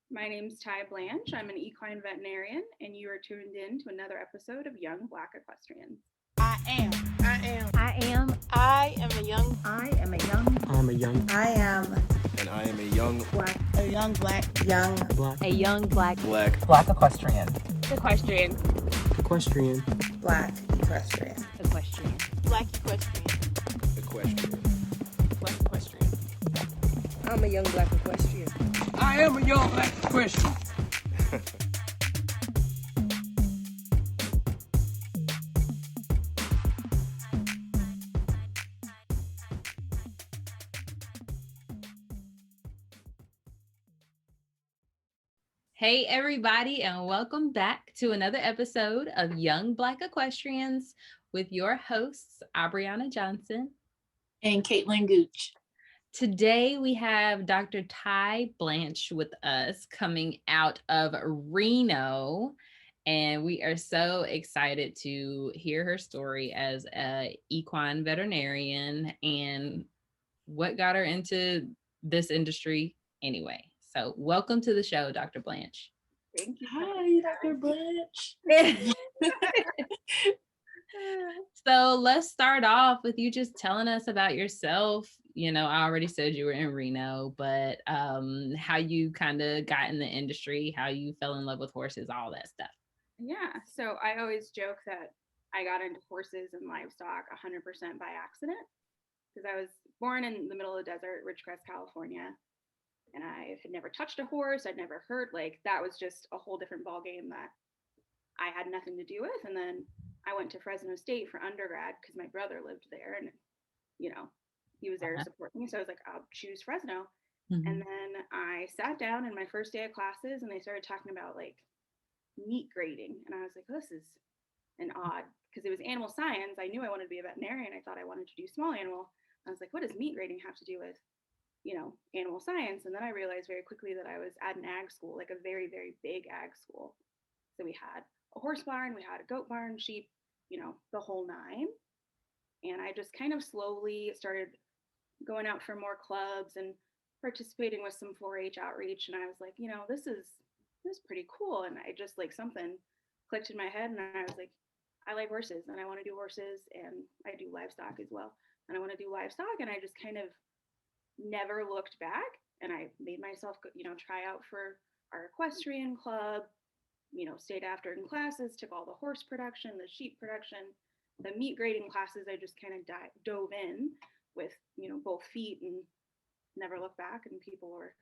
My name's Ty Blanche. I'm an equine veterinarian, and you are tuned in to another episode of Young Black Equestrians. I am. I am. I am. I am a young. I am a young. I'm a young. I am. And I am a young Black. A young black. Young. black. A young black. Black equestrian. Equestrian. Equestrian. Black equestrian. Equestrian. Black equestrian. Equestrian. Black equestrian. I'm a young black equestrian. I am a young black equestrian. Hey, everybody, and welcome back to another episode of Young Black Equestrians with your hosts, Abriana Johnson. And Caitlin Gooch. Today, we have Dr. Ty Blanche with us coming out of Reno, and we are so excited to hear her story as an equine veterinarian and what got her into this industry anyway. So welcome to the show, Dr. Blanche. Thank you. Hi, Dr. Blanche. So let's start off with you just telling us about yourself. You know, I already said you were in Reno, but how you kind of got in the industry, how you fell in love with horses, all that stuff. Yeah, so I always joke that I got into horses and livestock 100% by accident because I was born in the middle of the desert, Ridgecrest, California, and I had never touched a horse. I'd never heard, like, that was just a whole different ballgame that I had nothing to do with. And then I went to Fresno State for undergrad because my brother lived there and, you know, he was there to support me. So I was like, I'll choose Fresno. Mm-hmm. And then I sat down in my first day of classes and they started talking about like meat grading. And I was like, this is an odd, because it was animal science. I knew I wanted to be a veterinarian. I thought I wanted to do small animal. I was like, what does meat grading have to do with, animal science? And then I realized very quickly that I was at an ag school, like a very, very big ag school. So we had a horse barn, we had a goat barn, sheep, the whole nine. And I just kind of slowly started going out for more clubs and participating with some 4-H outreach. And I was like, this is pretty cool. And I just like something clicked in my head, and I was like, I like horses, and I want to do horses, and I do livestock as well. And I want to do livestock, and I just kind of never looked back. And I made myself, try out for our equestrian club. Stayed after in classes, took all the horse production, the sheep production, the meat grading classes. I just kind of dove in with, both feet and never looked back. And people were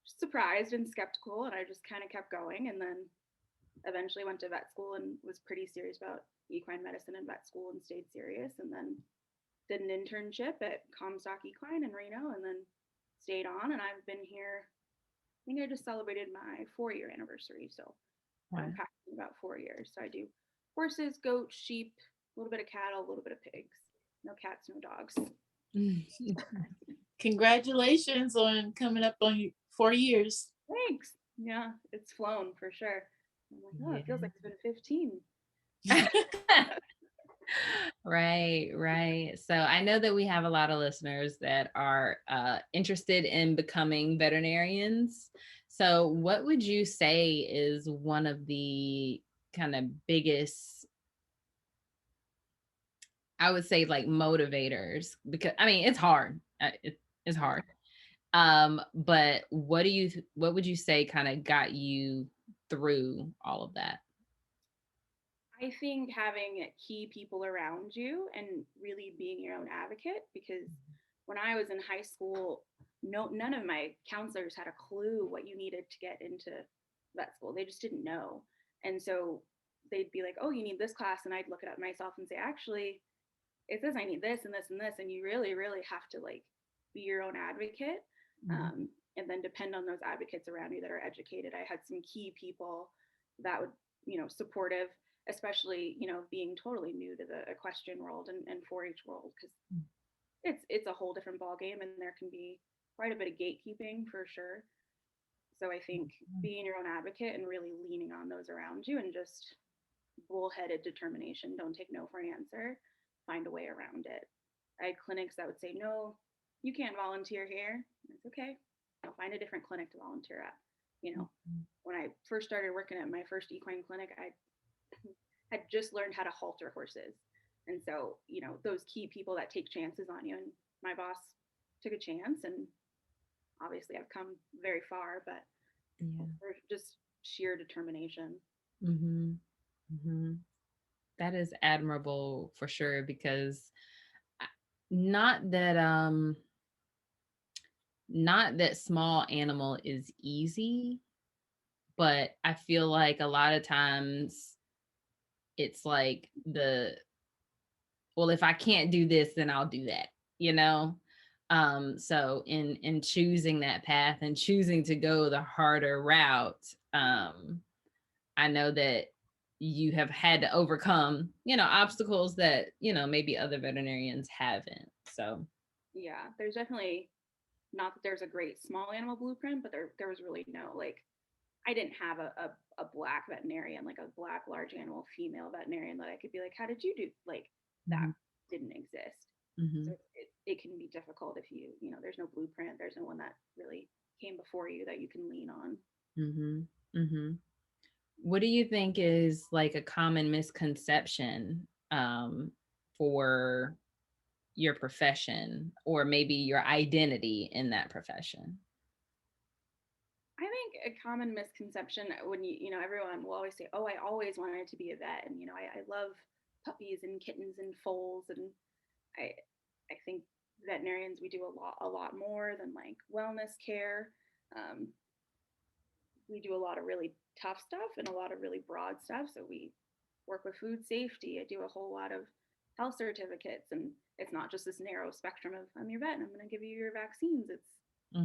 surprised and skeptical. And I just kind of kept going. And then eventually went to vet school and was pretty serious about equine medicine and vet school and stayed serious. And then did an internship at Comstock Equine in Reno and then stayed on. And I've been here, I think I just celebrated my 4-year anniversary. So I'm practicing about 4 years. So I do horses, goats, sheep, a little bit of cattle, a little bit of pigs. No cats, no dogs. Congratulations on coming up on 4 years. Thanks. Yeah, it's flown for sure. I'm like, it feels like it's been 15. Right. So I know that we have a lot of listeners that are interested in becoming veterinarians. So what would you say is one of the kind of biggest, I would say, like, motivators? Because I mean, it's hard. It's hard. But what would you say kind of got you through all of that? I think having key people around you and really being your own advocate, because when I was in high school, none of my counselors had a clue what you needed to get into vet school. They just didn't know. And so they'd be like, oh, you need this class. And I'd look it up myself and say, actually, it says I need this and this and this. And you really, really have to like be your own advocate. Mm-hmm. And then depend on those advocates around you that are educated. I had some key people that would, supportive, especially, being totally new to the equestrian world and 4-H world, because it's a whole different ballgame and there can be quite a bit of gatekeeping for sure. So I think being your own advocate and really leaning on those around you and just bullheaded determination, don't take no for an answer, find a way around it. I had clinics that would say, no, you can't volunteer here. It's okay. find a different clinic to volunteer at. When I first started working at my first equine clinic, I had just learned how to halter horses. And so, those key people that take chances on you, and my boss took a chance, and obviously I've come very far, but for just sheer determination. Mm-hmm. Mm-hmm. That is admirable for sure, because not that small animal is easy, but I feel like a lot of times it's like well, if I can't do this, then I'll do that, so in choosing that path and choosing to go the harder route, I know that you have had to overcome, obstacles that, maybe other veterinarians haven't. So yeah, there's definitely, not that there's a great small animal blueprint, but there was really no, like, I didn't have a black veterinarian, like a black large animal female veterinarian that I could be like, how did you do? Like, that didn't exist. Mm-hmm. So it can be difficult if there's no blueprint, there's no one that really came before you that you can lean on. Mm-hmm. Mm-hmm. What do you think is like a common misconception for your profession, or maybe your identity in that profession? I think a common misconception when everyone will always say, oh, I always wanted to be a vet. And, I love puppies and kittens and foals. And I think veterinarians, we do a lot more than like wellness care. We do a lot of really tough stuff and a lot of really broad stuff. So we work with food safety. I do a whole lot of health certificates, and it's not just this narrow spectrum of I'm your vet and I'm going to give you your vaccines. It's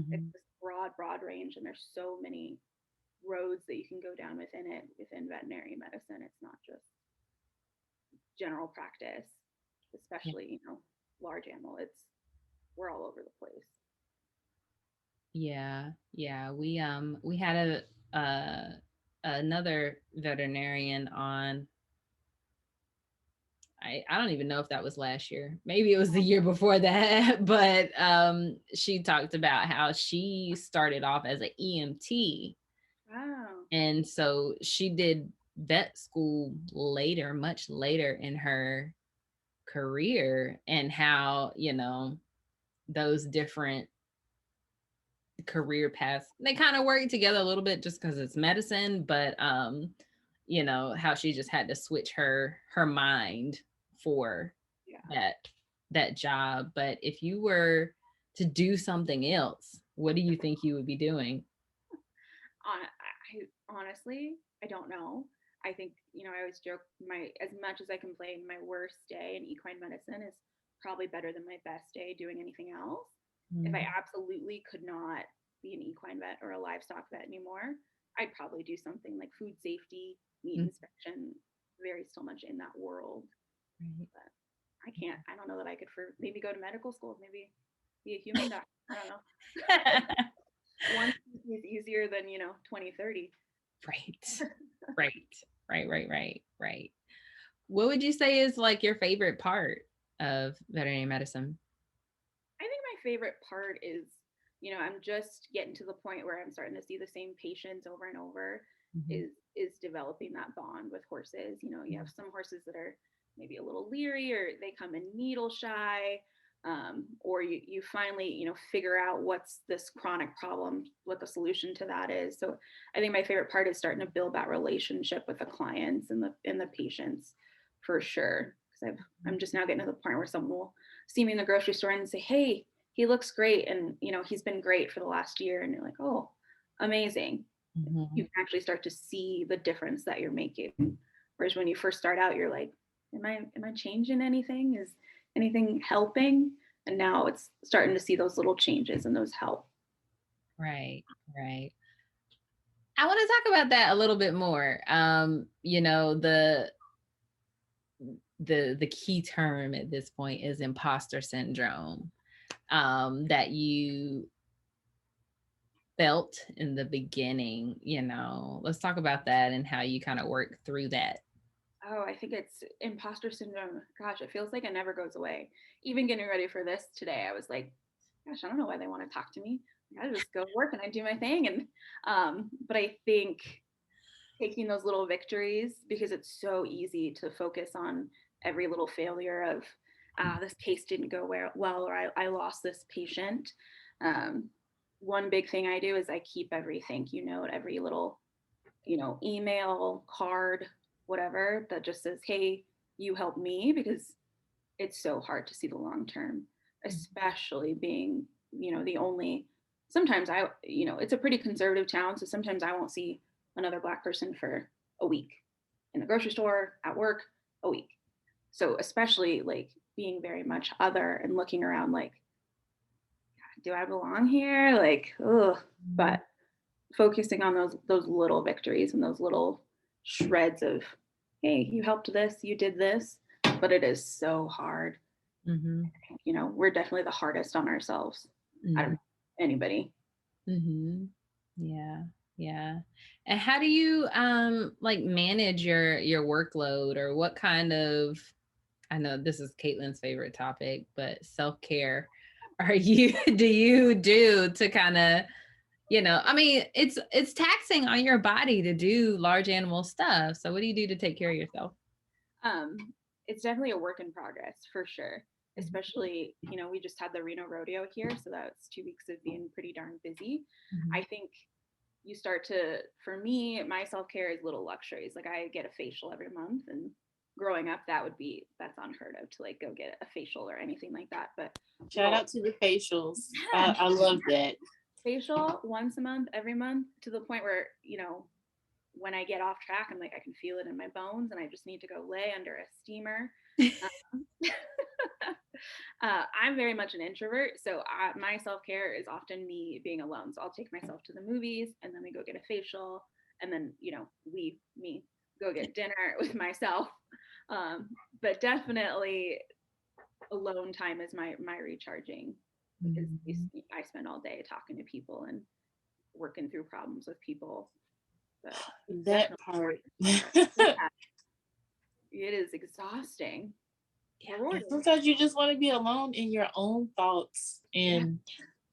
this broad range, and there's so many roads that you can go down within veterinary medicine. It's not just general practice, especially large animal. We're all over the place. Yeah, we had another veterinarian on. I don't even know if that was last year. Maybe it was the year before that, but she talked about how she started off as an EMT. Wow. And so she did vet school later, much later in her career, and how, those different career paths, they kind of work together a little bit just because it's medicine, but how she just had to switch her mind for that job. But if you were to do something else, what do you think you would be doing? Honestly, I don't know. I think, I always joke, as much as I complain, my worst day in equine medicine is probably better than my best day doing anything else. If I absolutely could not be an equine vet or a livestock vet anymore, I'd probably do something like food safety, meat inspection, very still much in that world. But I don't know that I could maybe go to medical school, maybe be a human doctor. I don't know. One is easier than 20, 30. Right. What would you say is like your favorite part of veterinary medicine? I think my favorite part is, I'm just getting to the point where I'm starting to see the same patients over and over, is developing that bond with horses. You have some horses that are maybe a little leery, or they come in needle shy, or you finally, figure out what's this chronic problem, what the solution to that is. So I think my favorite part is starting to build that relationship with the clients and the patients, for sure. Because I'm just now getting to the point where someone will see me in the grocery store and say, hey, he looks great. And, he's been great for the last year. And you're like, oh, amazing. You can actually start to see the difference that you're making. Whereas when you first start out, you're like, am I changing anything? Is anything helping? And now it's starting to see those little changes, and those help. Right. I want to talk about that a little bit more. The key term at this point is imposter syndrome, that you felt in the beginning. Let's talk about that and how you kind of work through that. Oh, I think it's imposter syndrome. Gosh, it feels like it never goes away. Even getting ready for this today, I was like, gosh, I don't know why they want to talk to me. I just go to work and I do my thing. And but I think taking those little victories, because it's so easy to focus on every little failure of this case didn't go well, or I lost this patient. One big thing I do is I keep every thank you note, every little, email, card, whatever that just says, hey, you helped me, because it's so hard to see the long term, especially being, the only, sometimes it's a pretty conservative town. So sometimes I won't see another Black person for a week in the grocery store, at work, a week. So especially like being very much other and looking around like, do I belong here? Like, ugh. But focusing on those little victories and those little shreds of, hey, you helped this, you did this, but it is so hard. We're definitely the hardest on ourselves out of anybody. Yeah. And how do you like manage your workload, or what kind of, I know this is Caitlin's favorite topic, but self-care do you do to kind of, I mean, it's taxing on your body to do large animal stuff. So what do you do to take care of yourself? It's definitely a work in progress for sure. Especially, we just had the Reno rodeo here, so that's 2 weeks of being pretty darn busy. I think you start to, for me, my self-care is little luxuries. Like I get a facial every month, and growing up that's unheard of to like go get a facial or anything like that. But shout out to the facials. I love that. Facial once a month, every month, to the point where, when I get off track, I'm like, I can feel it in my bones and I just need to go lay under a steamer. I'm very much an introvert, so my self-care is often me being alone. So I'll take myself to the movies, and then we go get a facial, and then leave me, go get dinner with myself. But definitely alone time is my recharging, because I spend all day talking to people and working through problems with people. But that part. It is exhausting. Yeah. Sometimes you just want to be alone in your own thoughts and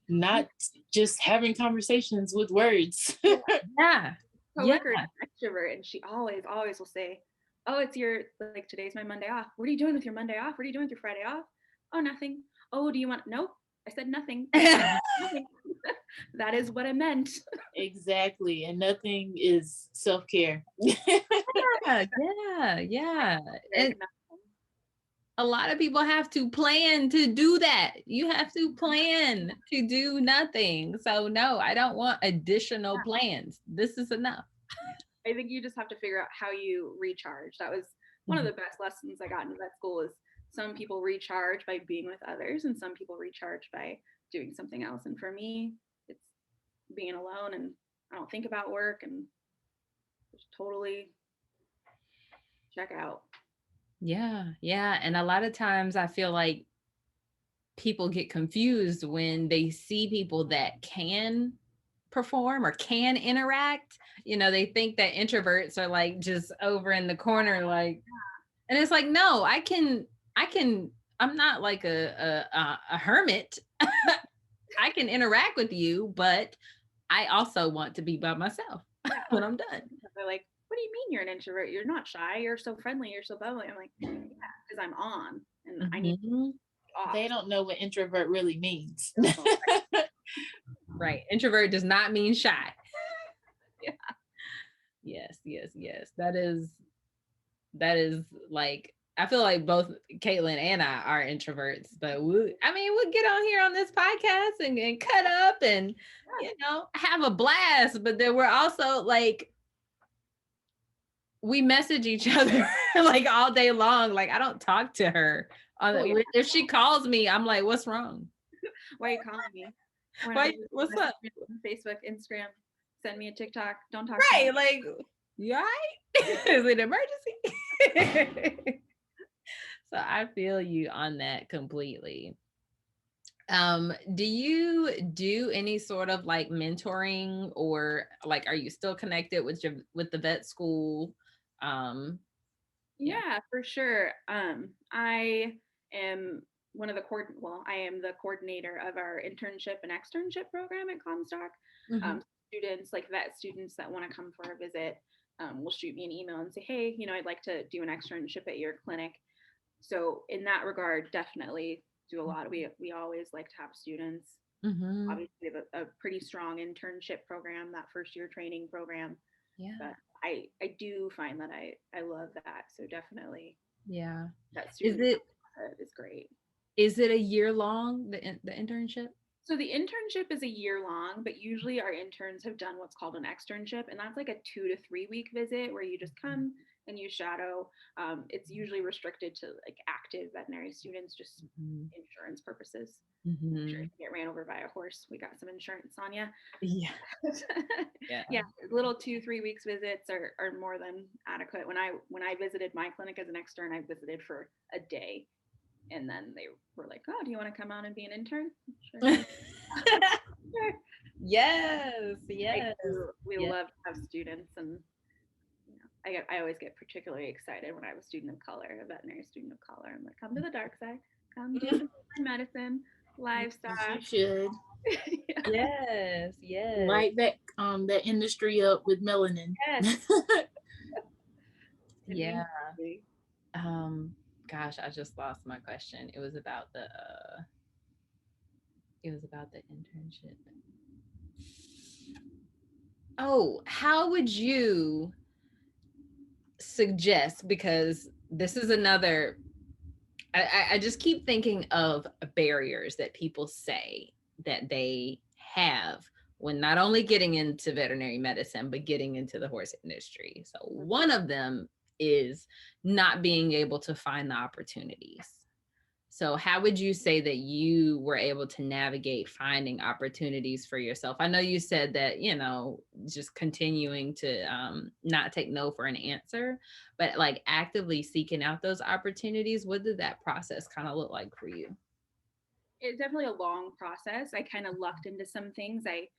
not just having conversations with words. Yeah. Coworker is an extrovert, and she always will say, oh, it's like, today's my Monday off. What are you doing with your Monday off? What are you doing with your Friday off? Oh, nothing. Oh, do you want, nope. I said nothing. Nothing. That is what I meant. Exactly. And nothing is self-care. Yeah. And a lot of people have to plan to do that. You have to plan to do nothing. So no, I don't want additional plans. This is enough. I think you just have to figure out how you recharge. That was one of the best lessons I got in vet school, is some people recharge by being with others, and some people recharge by doing something else. And for me, it's being alone, and I don't think about work, and just totally check out. Yeah. And a lot of times I feel like people get confused when they see people that can perform or can interact. They think that introverts are like just over in the corner, like, and it's like, no, I'm not like a hermit. I can interact with you, but I also want to be by myself when I'm done. They're like, what do you mean you're an introvert? You're not shy. You're so friendly. You're so bubbly. I'm like, yeah, because I'm on, and I need off. They don't know what introvert really means. Right. Introvert does not mean shy. Yes. That is like, I feel like both Caitlin and I are introverts, but we'll get on here on this podcast and cut up and, have a blast. But then we're also like, we message each other like all day long. Like I don't talk to her. If she calls me, I'm like, what's wrong? Why are you calling me? What's up? Facebook, Instagram, send me a TikTok. Don't talk right, to me. like, you all right? Is it an emergency? So I feel you on that completely. Do you do any sort of like mentoring, or like, are you still connected with the vet school? Yeah, for sure. I am I am the coordinator of our internship and externship program at Comstock. Mhm. Students, like vet students that want to come for a visit, will shoot me an email and say, hey, I'd like to do an externship at your clinic. So in that regard, definitely do a lot. We always like to have students. Mhm. Obviously, we have a pretty strong internship program, that first year training program. Yeah. But I do find that I love that. So definitely Yeah. that Is student it is great. a year long, the internship? So the internship is a year long, but usually our interns have done what's called an externship, and that's like a 2 to 3 week visit where you just come and you shadow. It's usually restricted to like active veterinary students, just Mhm. insurance purposes. Mhm. Sure, if you get ran over by a horse, we got some insurance on you. Yeah. Yeah. Yeah, little 2-3 weeks visits are more than adequate. When I visited my clinic as an extern, I visited for a day, and then they were like, "Oh, do you want to come out and be an intern?" Sure. Sure. Yes. Yes. We Yeah. love to have students, and I always get particularly excited when I have a student of color, a veterinary student of color. I'm like, come to the dark side, come do some medicine, livestock. You should Yeah. Yes. Yes. light that industry up with melanin. Yes. Yeah. Immediately. Gosh, I just lost my question. It was about the internship. Oh, how would you suggest, because this is another, I just keep thinking of barriers that people say that they have when not only getting into veterinary medicine, but getting into the horse industry. So one of them is not being able to find the opportunities. So how would you say that you were able to navigate finding opportunities for yourself? I know you said that, just continuing to not take no for an answer, but like actively seeking out those opportunities. What did that process kind of look like for you? It's definitely a long process. I kind of lucked into some things. I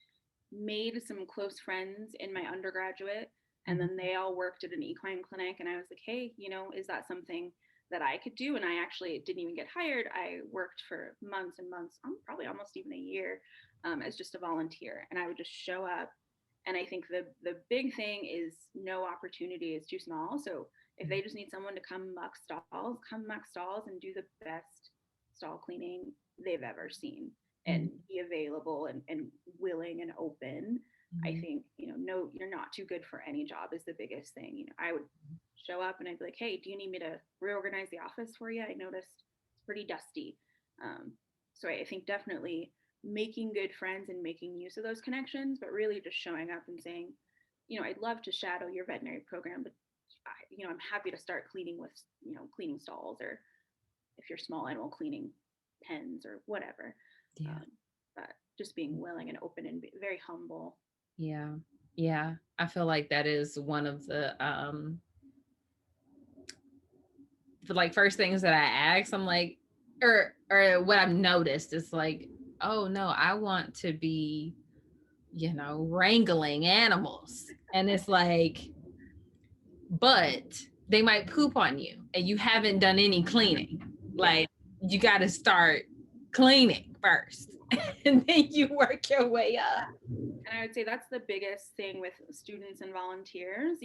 made some close friends in my undergraduate, and then they all worked at an equine clinic, and I was like, hey, is that something that I could do? And I actually didn't even get hired. I worked for months and months, probably almost even a year, as just a volunteer, and I would just show up. And I think the big thing is no opportunity is too small. So if they just need someone to come muck stalls and do the best stall cleaning they've ever seen, and be available and willing and open. I think, no, you're not too good for any job is the biggest thing. I would show up and I'd be like, hey, do you need me to reorganize the office for you? I noticed it's pretty dusty. So I think definitely making good friends and making use of those connections, but really just showing up and saying, I'd love to shadow your veterinary program, but I'm happy to start cleaning with, cleaning stalls, or if you're small animal cleaning pens or whatever. Yeah. But just being willing and open and very humble. Yeah. Yeah. I feel like that is one of the like first things that I ask. I'm like, or what I've noticed is like, oh no, I want to be, wrangling animals. And it's like, but they might poop on you and you haven't done any cleaning. Like, you got to start cleaning first and then you work your way up. And I would say that's the biggest thing with students and volunteers.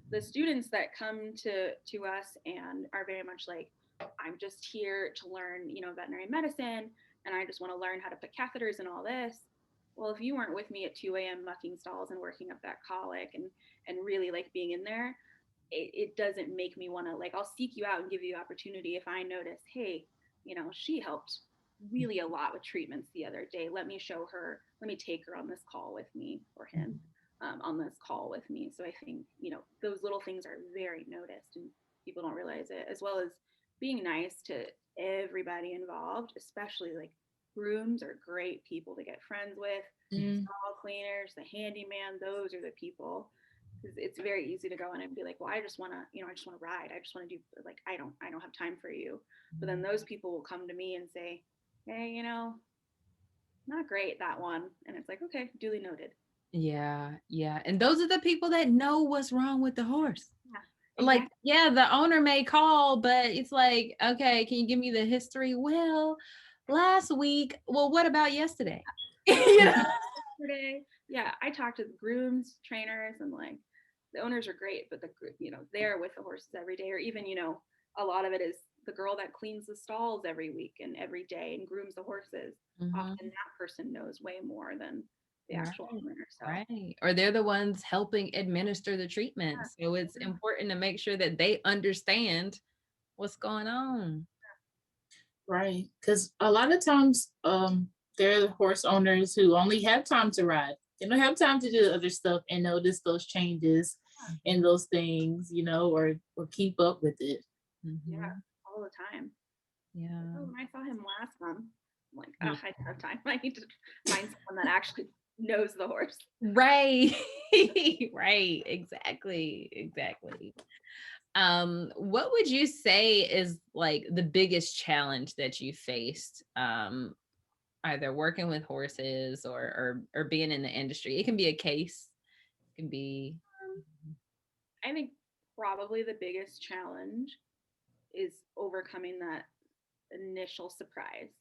The students that come to us and are very much like, I'm just here to learn, veterinary medicine, and I just want to learn how to put catheters and all this. Well, if you weren't with me at 2 a.m. mucking stalls and working up that colic and really like being in there, it doesn't make me want to, like, I'll seek you out and give you opportunity if I notice, hey, she helped really a lot with treatments the other day. Let me take her on this call with me, or him on this call with me. So I think, those little things are very noticed and people don't realize it, as well as being nice to everybody involved, especially like grooms are great people to get friends with. Stall cleaners, the handyman, those are the people. It's very easy to go in and be like, well, I just want to ride. I just want to do, like, I don't have time for you. But then those people will come to me and say, hey, not great, that one. And it's like, okay, duly noted. Yeah. Yeah. And those are the people that know what's wrong with the horse. Yeah. like, yeah, the owner may call, but it's like, okay, can you give me the history? Well, last week. Well, what about yesterday? You know? Yesterday, yeah, I talked to the grooms, trainers, and like the owners are great, but the they're with the horses every day, or even a lot of it is the girl that cleans the stalls every week and every day and grooms the horses. Mhm. Often that person knows way more than the actual Right. owner. So Right. Or they're the ones helping administer the treatment. So it's important to make sure that they understand what's going on. Right. Because a lot of times, there are horse owners who only have time to ride. They don't have time to do other stuff and notice those changes and those things, or keep up with it. yeah, Mhm. all the time. Yeah. Oh, when I saw him last month, I'm like, Yeah. oh, I don't have time. I need to find someone that actually knows the horse. Right. Right. Exactly. What would you say is like the biggest challenge that you faced, either working with horses or being in the industry? It can be a case, it can be. I think probably the biggest challenge is overcoming that initial surprise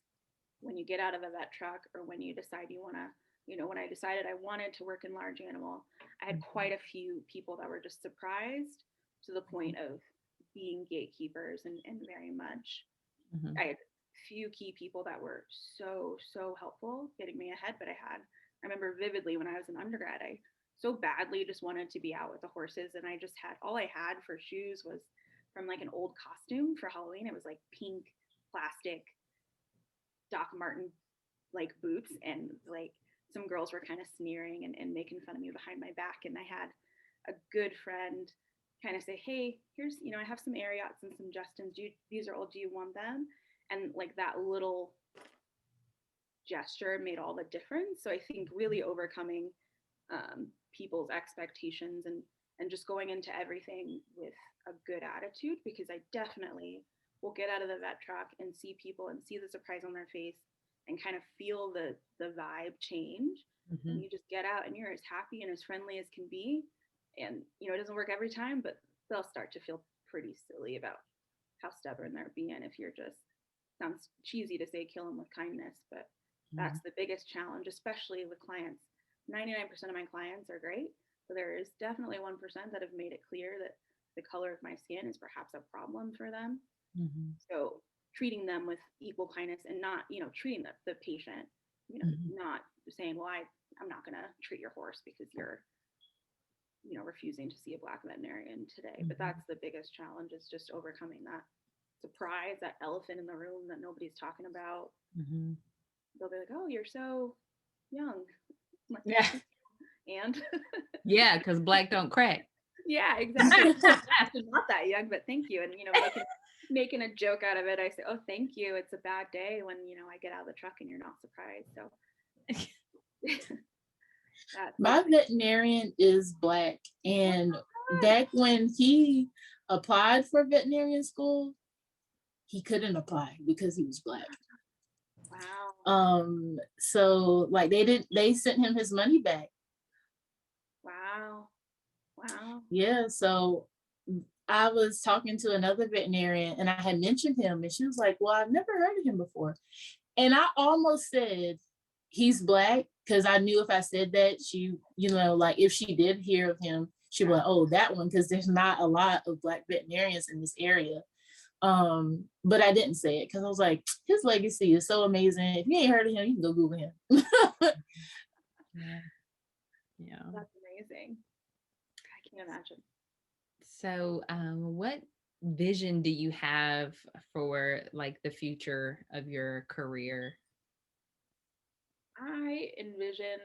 when you get out of a vet truck or when you decide you want to, when I decided I wanted to work in large animal, I had quite a few people that were just surprised to the point of being gatekeepers and very much. Mhm. I had few key people that were so helpful getting me ahead, but I remember vividly when I was an undergrad, I so badly just wanted to be out with the horses, and I just had all I had for shoes was from like an old costume for Halloween. It was like pink plastic Doc Marten like boots, and like some girls were kind of sneering and making fun of me behind my back, and I had a good friend kind of say, hey, here's, I have some Ariots and some Justins. These are old. Do you want them? And like that little gesture made all the difference. So I think really overcoming people's expectations and just going into everything with a good attitude, because I definitely will get out of the vet truck and see people and see the surprise on their face and kind of feel the vibe change. And Mhm. you just get out and you're as happy and as friendly as can be. And it doesn't work every time, but they'll start to feel pretty silly about how stubborn they're being if you're just, sounds cheesy to say kill them with kindness, but that's Mhm. the biggest challenge, especially with clients. 99% of my clients are great, but there is definitely 1% that have made it clear that the color of my skin is perhaps a problem for them. Mhm. So treating them with equal kindness and not, treating the patient, Mhm. not saying, well, I'm not going to treat your horse because you're, refusing to see a black veterinarian today. But Mhm. that's the biggest challenge, is just overcoming that surprise, that elephant in the room that nobody's talking about. Mhm. They'll be like, oh, you're so young. I'm like, Yeah. and Yeah, because black don't crack. yeah, exactly. Not that young, but thank you. And making a joke out of it, I say, oh, thank you. It's a bad day when I get out of the truck and you're not surprised. So that's My veterinarian is Black, and back when he applied for veterinarian school, he couldn't apply because he was Black. wow, So like they sent him his money back. wow, wow. Yeah, so I was talking to another veterinarian and I had mentioned him, and she was like, well, I've never heard of him before. And I almost said he's Black, because I knew if I said that, she, like if she did hear of him, she'd be like, oh, that one, because there's not a lot of Black veterinarians in this area. But I didn't say it because I was like, his legacy is so amazing. If you ain't heard of him, you can go Google him. Yeah. Yeah. That's amazing. I can't imagine. So, what vision do you have for like the future of your career? I envision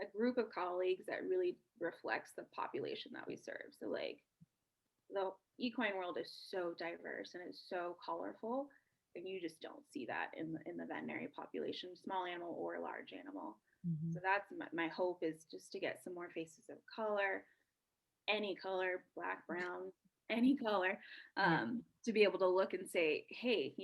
a group of colleagues that really reflects the population that we serve. So like the equine world is so diverse and it's so colorful, and you just don't see that in the veterinary population, small animal or large animal. Mhm. So that's my hope, is just to get some more faces of color, any color, black, brown, any color, Yeah. to be able to look and say, hey,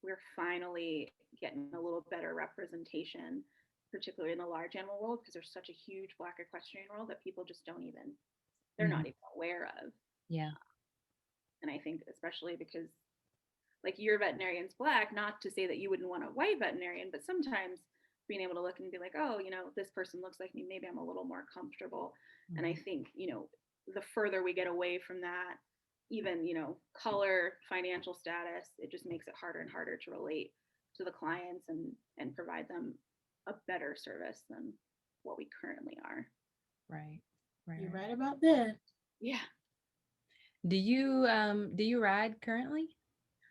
we're finally getting a little better representation particularly in the large animal world, because there's such a huge black equestrian world that people just don't even, they're not even aware of. Yeah. And I think especially because like your veterinarian's black, not to say that you wouldn't want a white veterinarian, but sometimes being able to look and be like, oh, you know, this person looks like me, maybe I'm a little more comfortable. And I think, you know, the further we get away from that, even, you know, color, financial status, it just makes it harder and harder to relate to the clients and provide them a better service than what we currently are. Right. You're right about that. Yeah. Do you ride currently?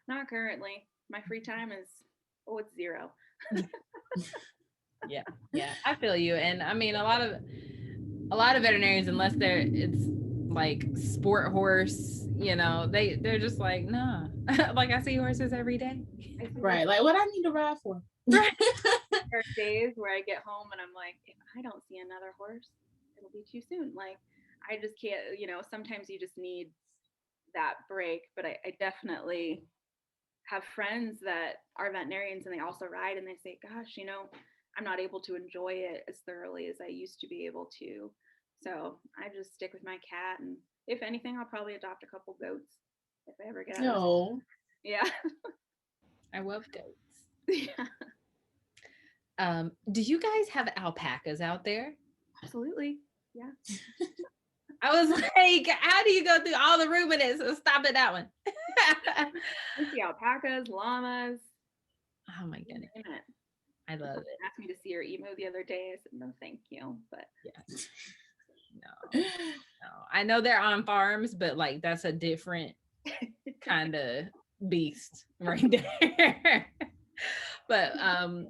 Not currently. My free time is, it's zero. Yeah, I feel you. And I mean, a lot of veterinarians, unless it's like sport horse, you know, they're just like, nah. Like I see horses every day. Right. Like what I need to ride for. There are days where I get home and I'm like, if I don't see another horse, it'll be too soon. Like I just can't, you know, sometimes you just need that break. But I definitely have friends that are veterinarians and they also ride and they say, gosh, you know, I'm not able to enjoy it as thoroughly as I used to be able to. So I just stick with my cat, and if anything, I'll probably adopt a couple goats if I ever get out. No. Yeah. I love goats. Yeah. Do you guys have alpacas out there? Absolutely. Yeah. I was like, how do you go through all the ruminants? So stop at that one. We see alpacas, llamas. Oh my goodness. I love it. Asked me to see her emo the other day. I said, no, thank you. But yeah. No. I know they're on farms, but like that's a different kind of beast right there. But I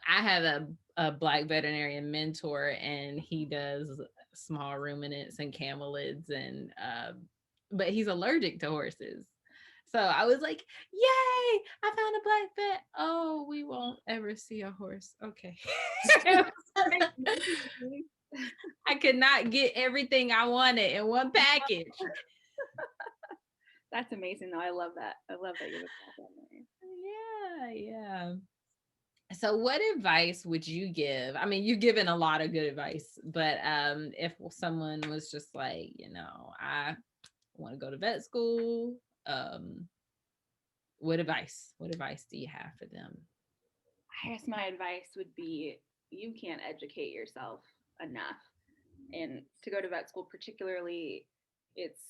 have a black veterinarian mentor, and he does small ruminants and camelids, and but he's allergic to horses. So I was like, yay, I found a black vet. Oh, we won't ever see a horse. Okay. I could not get everything I wanted in one package. That's amazing though. I love that. I love that you're with that. Yeah. So what advice would you give? I mean, you've given a lot of good advice, but if someone was just like, you know, I want to go to vet school, what advice do you have for them? I guess my advice would be, you can't educate yourself enough. And to go to vet school particularly, it's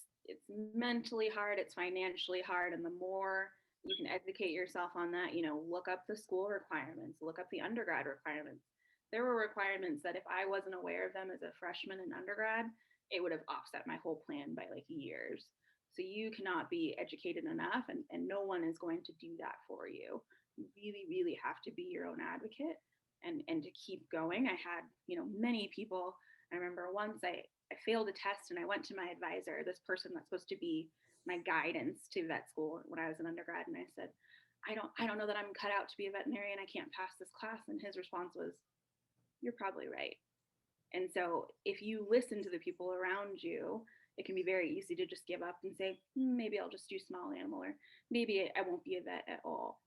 mentally hard, it's financially hard, and the more you can educate yourself on that, you know, look up the school requirements, look up the undergrad requirements. There were requirements that if I wasn't aware of them as a freshman in undergrad, it would have offset my whole plan by like years. So you cannot be educated enough, and no one is going to do that for you. You really, really have to be your own advocate and to keep going. I had, you know, many people. I remember once I failed a test and I went to my advisor, this person that's supposed to be my guidance to vet school when I was an undergrad, and I said, I don't know that I'm cut out to be a veterinarian. I can't pass this class. And his response was, you're probably right. And so if you listen to the people around you, it can be very easy to just give up and say, maybe I'll just do small animal, or maybe I won't be a vet at all.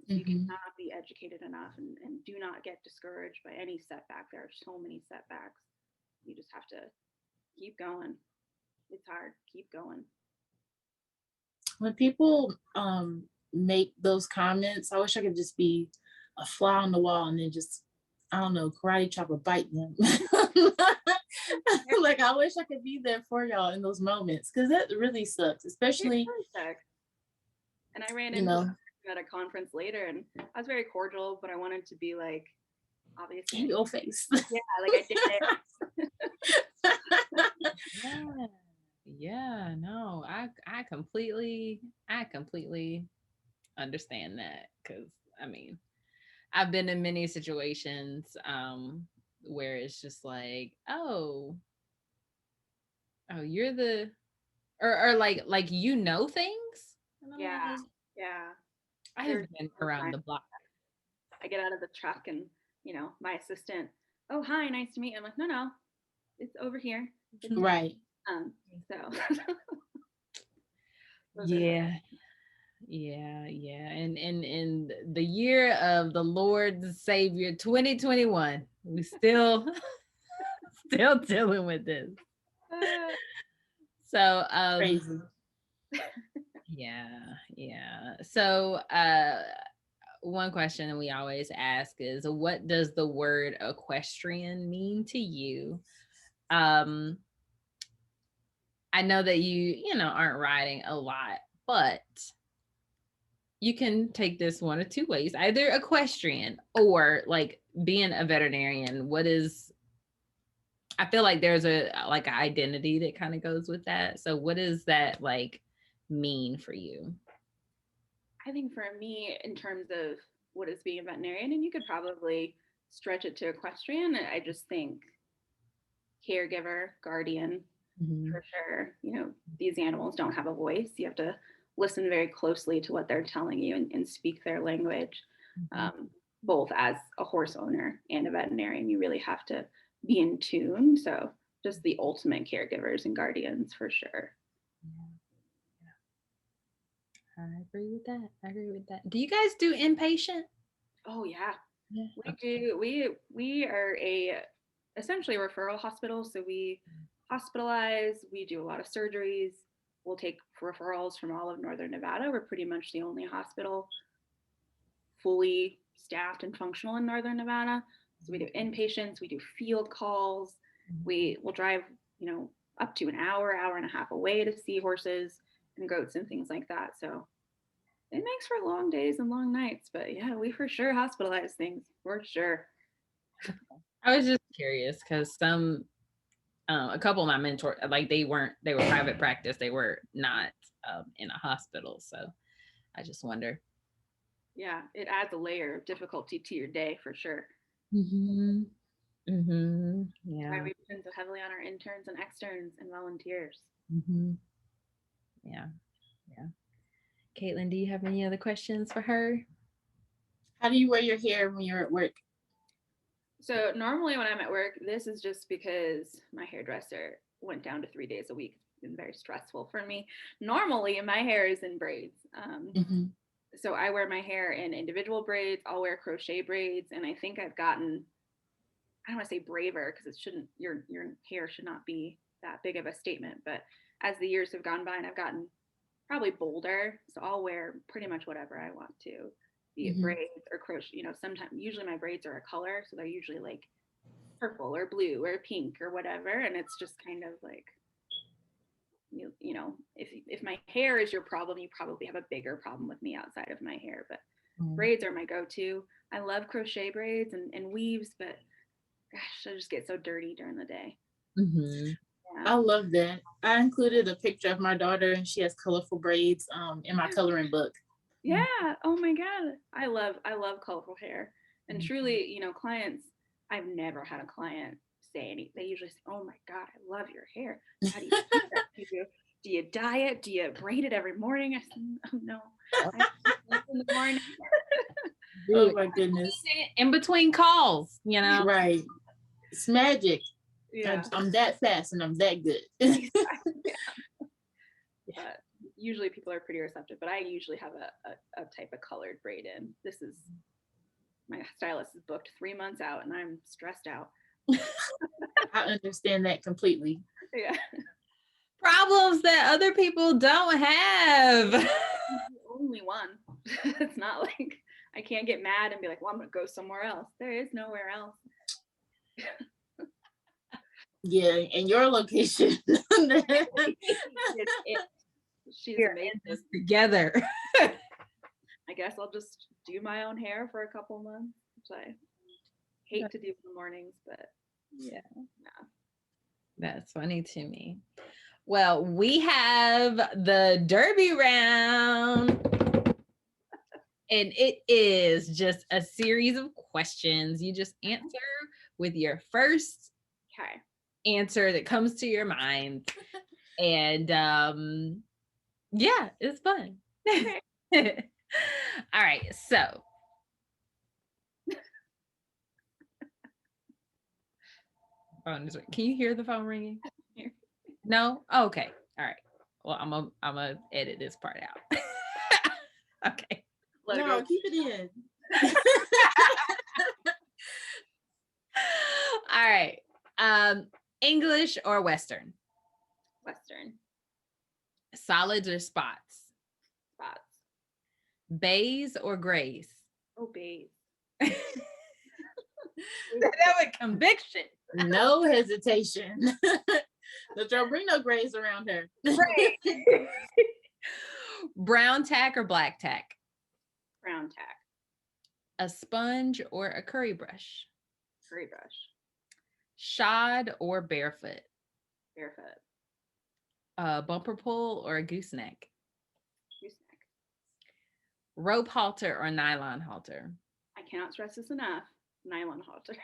So you cannot be educated enough, and do not get discouraged by any setback. There are so many setbacks. You just have to keep going. It's hard. Keep going. When people make those comments, I wish I could just be a fly on the wall and then just, I don't know, karate chop or bite them. Like I wish I could be there for y'all in those moments, because that really sucks, especially. And I ran into him at a conference later, and I was very cordial, but I wanted to be like, obviously, in your face. Yeah, like I did it. Yeah, no, I completely understand that, because I mean, I've been in many situations where it's just like, oh, you're the, or like you know things. Yeah. I have been around the block. I get out of the truck and, you know, my assistant, oh, hi, nice to meet you. I'm like, no, it's over here. Right. So. Yeah, yeah. And in the year of the Lord's Savior 2021, we still still dealing with this. So Crazy. yeah, yeah. So one question we always ask is, what does the word equestrian mean to you? I know that you know, aren't riding a lot, but you can take this one of two ways, either equestrian or like being a veterinarian. What is, I feel like there's a like an identity that kind of goes with that. So what does that like mean for you? I think for me, in terms of what is being a veterinarian, and you could probably stretch it to equestrian, I just think caregiver, guardian, Mhm. for sure. You know, these animals don't have a voice. You have to listen very closely to what they're telling you and speak their language. Both as a horse owner and a veterinarian, you really have to be in tune. So just the ultimate caregivers and guardians for sure. I agree with that. I agree with that. Do you guys do inpatient? Oh yeah, Yeah. we do. We are a essentially a referral hospital. So we hospitalize. We do a lot of surgeries. We'll take referrals from all of Northern Nevada. We're pretty much the only hospital fully staffed and functional in Northern Nevada. So we do inpatients. We do field calls. We will drive, you know, up to an hour, hour and a half away to see horses and goats and things like that. So it makes for long days and long nights. But yeah, we for sure hospitalize things for sure. I was just curious because some a couple of my mentors, like they were private practice, they were not in a hospital. So I just wonder. Yeah, it adds a layer of difficulty to your day for sure. Mm-hmm. That's why Yeah. we depend so heavily on our interns and externs and volunteers. Mm-hmm. Yeah. Yeah. Caitlin, do you have any other questions for her? How do you wear your hair when you're at work? So normally when I'm at work, this is just because my hairdresser went down to 3 days a week. It's been very stressful for me. Normally my hair is in braids. So I wear my hair in individual braids. I'll wear crochet braids. And I think I've gotten, I don't want to say braver because it shouldn't, your hair should not be that big of a statement. But as the years have gone by and I've gotten probably bolder, so I'll wear pretty much whatever I want to, be it braids or crochet. You know, sometimes usually my braids are a color, so they're usually like purple or blue or pink or whatever, and it's just kind of like you know, if my hair is your problem, you probably have a bigger problem with me outside of my hair. But braids are my go-to. I love crochet braids and weaves, but gosh, I just get so dirty during the day. Mm-hmm. I love that. I included a picture of my daughter and she has colorful braids in my coloring book. Yeah. Oh my God. I love colorful hair. And truly, you know, clients, I've never had a client say anything. They usually say, "Oh my God, I love your hair. How do you do that? Do you dye it? Do you braid it every morning?" I said, "Oh no. I in the morning." Oh my goodness. In between calls, you know. Right. It's magic. Yeah. I'm that fast and I'm that good. But usually people are pretty receptive, but I usually have a type of colored braid in. This is, my stylist is booked 3 months out and I'm stressed out. I understand that completely. Yeah. Problems that other people don't have. Only one. It's not like I can't get mad and be like, "Well, I'm gonna go somewhere else." There is nowhere else. Yeah, and your location. She's We're amazing. in this together. I guess I'll just do my own hair for a couple months, which I hate to do in the mornings, but yeah. That's funny to me. Well, we have the Derby round. And it is just a series of questions. You just answer with your first answer that comes to your mind. And yeah, it's fun. Okay. All right, so can you hear the phone ringing? No? Oh, okay. All right. Well, I'm gonna edit this part out. Okay. Logo. No, keep it in. All right. English or Western? Western Solids or spots? spots. Bays or grays? Oh, babe. That with conviction. No hesitation. Don't bring no grays around her. Right. Brown tack or black tack? Brown tack. A sponge or a curry brush? Curry brush. Shod or barefoot? Barefoot. A bumper pull or a gooseneck? Gooseneck. Rope halter or nylon halter? I cannot stress this enough. Nylon halter.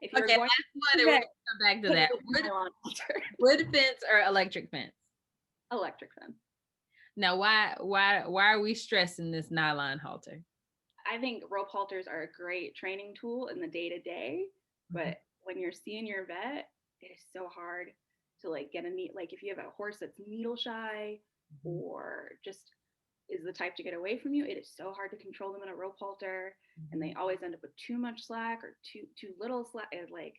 If you're Okay, going last one, and we're gonna come back to that. nylon halter. Wood fence or electric fence? Electric fence. Now, why are we stressing this nylon halter? I think rope halters are a great training tool in the day to day, but when you're seeing your vet, it is so hard to like get a neat, like if you have a horse that's needle shy or just is the type to get away from you, it is so hard to control them in a rope halter, and they always end up with too much slack or too little slack. And like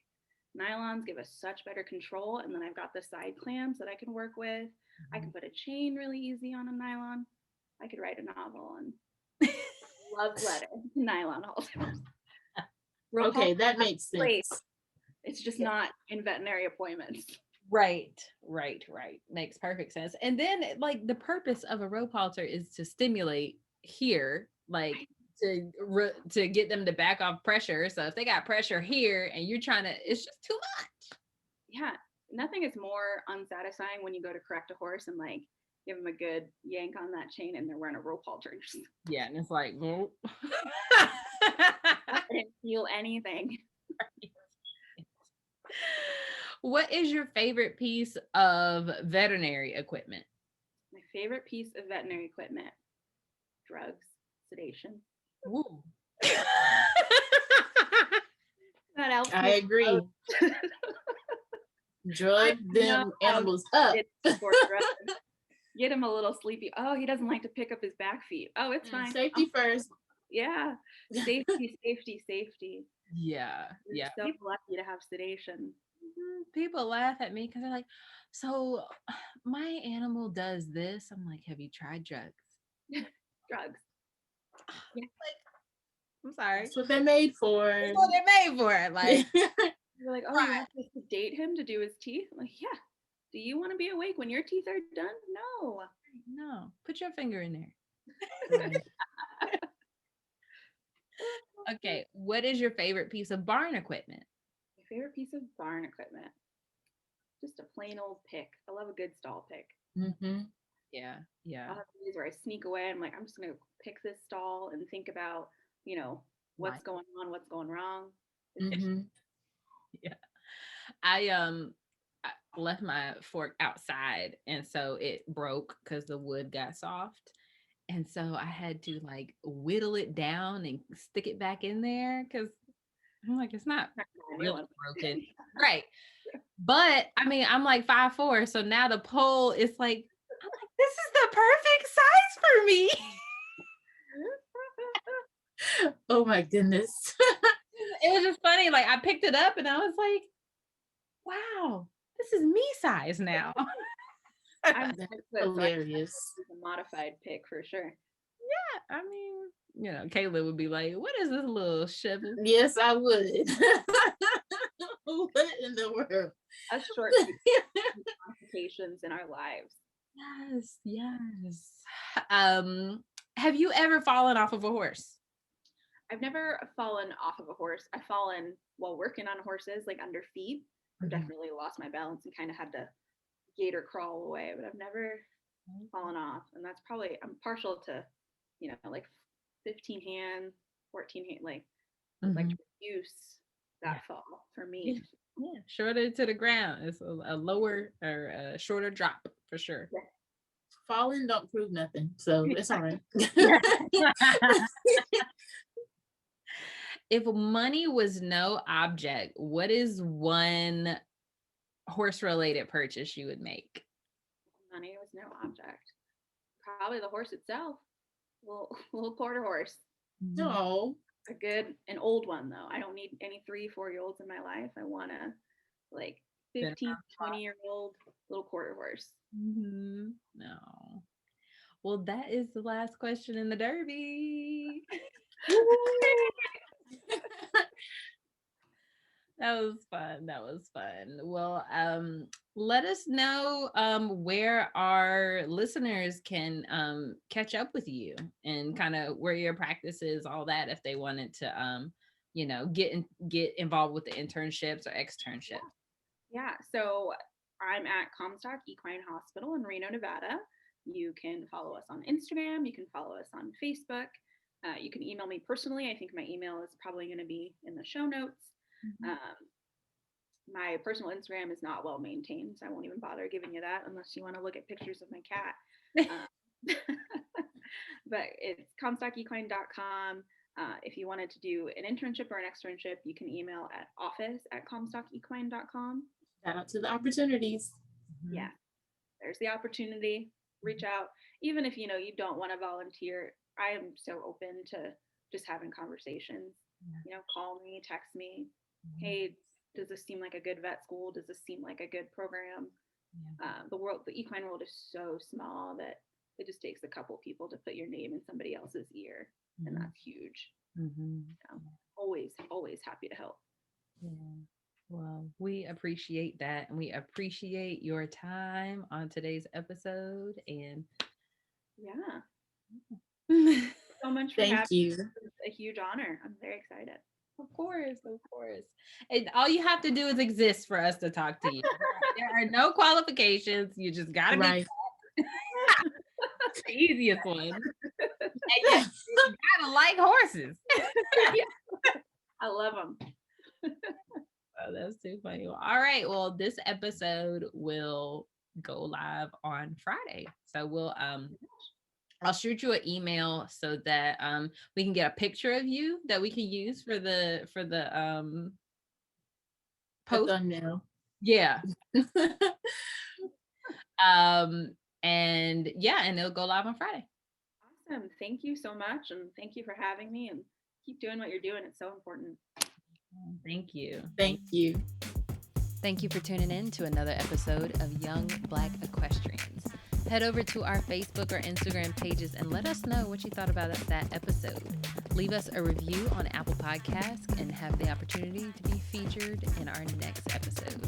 nylons give us such better control, and then I've got the side clamps that I can work with. I can put a chain really easy on a nylon. I could write a novel and love letter nylon halters. Okay, that makes sense. It's just not in veterinary appointments. Right. Makes perfect sense. And then like the purpose of a rope halter is to stimulate here, like to get them to back off pressure. So if they got pressure here and you're trying to, it's just too much. Yeah, nothing is more unsatisfying when you go to correct a horse and like give them a good yank on that chain and they're wearing a rope halter. And just, Yeah, and it's like, well. I didn't feel anything. What is your favorite piece of veterinary equipment? My favorite piece of veterinary equipment: drugs, sedation. Ooh. That helps. I agree. Drug them animals up. Get him a little sleepy. Oh, he doesn't like to pick up his back feet. Oh, it's fine. Safety first. Yeah. Safety. Yeah. We're Yeah. so lucky to have sedation. People laugh at me because they're like, so my animal does this. I'm like, have you tried drugs? Drugs. Like, I'm sorry. That's what they're made for. That's what they're made for. Like, You're like, oh, you want to sedate him to do his teeth? I'm like, yeah. Do you want to be awake when your teeth are done? no, put your finger in there. Okay, what is your favorite piece of barn equipment? My favorite piece of barn equipment: just a plain old pick. I love a good stall pick. Mm-hmm. Yeah. I'll have days where I sneak away. I'm like, I'm just gonna pick this stall and think about, what's going on, what's going wrong. Mm-hmm. Yeah. I left my fork outside, and so it broke because the wood got soft. And so I had to like whittle it down and stick it back in there because I'm like, it's not really broken. Right. But I mean, I'm like 5'4", so now the pole is like, I'm like, this is the perfect size for me. Oh my goodness. It was just funny. Like I picked it up and I was like, wow, this is me size now. That's hilarious. A modified pick for sure. Yeah, I mean, Kayla would be like, what is this little shovel? Yes, I would. What in the world? Us short complications in our lives. Yes. Have you ever fallen off of a horse? I've never fallen off of a horse. I've fallen while working on horses, like under feet. I've definitely lost my balance and kind of had to gator crawl away, but I've never fallen off. And that's probably, I'm partial to, like 15 hand, 14 hand, like to reduce that fall for me. Yeah, shorter to the ground. It's a lower or a shorter drop for sure. Yeah. Falling don't prove nothing, so it's all right. If money was no object, what is one horse-related purchase you would make? Money was no object. probably the horse itself. Little quarter horse. No. An old one though. I don't need any 3-4-year-olds in my life. I want a like 15, 20-year-old little quarter horse. No. Well, that is the last question in the Derby. That was fun. Well, let us know where our listeners can catch up with you and kind of where your practice is, all that, if they wanted to get involved with the internships or externships. Yeah. So I'm at Comstock Equine Hospital in Reno, Nevada. You can follow us on Instagram. You can follow us on Facebook. You can email me personally. I think my email is probably going to be in the show notes. My personal Instagram is not well maintained, so I won't even bother giving you that unless you want to look at pictures of my cat. But it's comstockequine.com. If you wanted to do an internship or an externship, you can email at office@comstockequine.com. Shout out to the opportunities. Yeah, there's the opportunity. Reach out. Even if you don't want to volunteer, I am so open to just having conversations. Call me, text me. Hey, does this seem like a good vet school? Does this seem like a good program? The equine world is so small that it just takes a couple people to put your name in somebody else's ear, and that's huge. Always happy to help. Yeah. Well, we appreciate that, and we appreciate your time on today's episode. And so much for Thank you. It's a huge honor. I'm very excited. Of course. And all you have to do is exist for us to talk to you. There are no qualifications. You just gotta be the easiest one. And you gotta like horses. I love them. Oh, that's too funny. Well, all right. Well, this episode will go live on Friday. So I'll shoot you an email so that we can get a picture of you that we can use for the post. Thumbnail. Yeah. And it'll go live on Friday. Awesome. Thank you so much, and thank you for having me, and keep doing what you're doing. It's so important. Thank you. Thank you. Thank you for tuning in to another episode of Young Black Equestrians. Head over to our Facebook or Instagram pages and let us know what you thought about that episode. Leave us a review on Apple Podcasts and have the opportunity to be featured in our next episode.